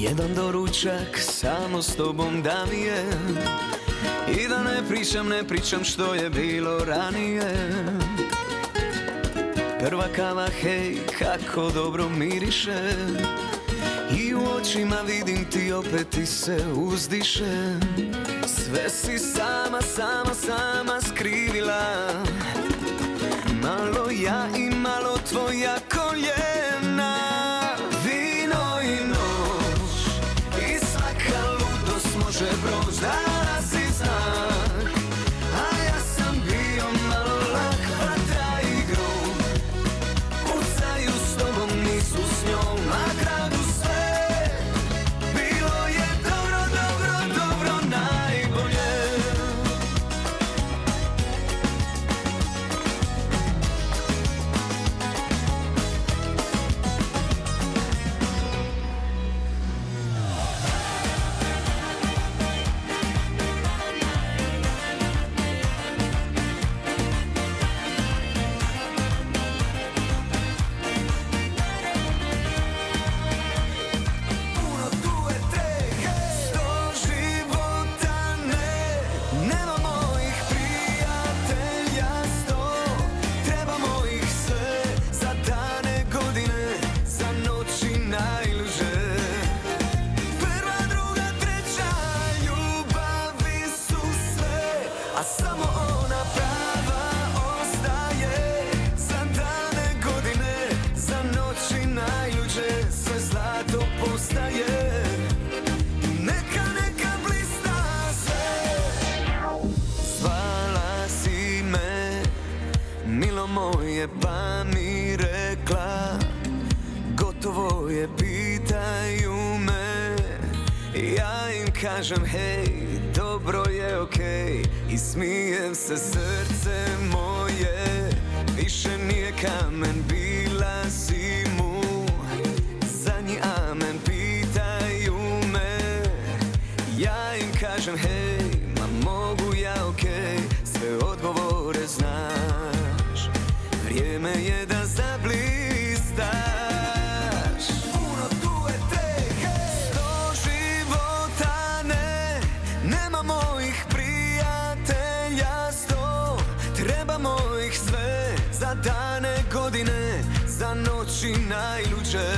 Jedan doručak samo s tobom da mi je, i da ne pričam što je bilo ranije. Prva kava, hej, kako dobro miriše, i u očima vidim ti, opet ti se uzdiše. Sve si sama skrivila, malo ja i malo tvoja koljena. Vino i noć i svaka ludost može proći, dala si znak, a ja sam bio malo lak. Vatra i grom pucaju s tobom, nisu s njom, na gradu sve bilo je dobro, najbolje. A samo ona prava ostaje, za dane godine, za noći najluđe, sve zlato postaje. Neka blista sve. Zvala si me, milo moje, pa mi rekla, gotovo je, pitaju me. Ja im kažem hej, dobro je, okej, i smijem se, srce moje više nije kamen, bila si mu zadnji amen. Pitaju me, ja im kažem hej, ma mogu ja, okej, sve odgovore znaš, vrijeme je da zablistaš. Trebamo ih sve, za dane godine, za noći najluđe.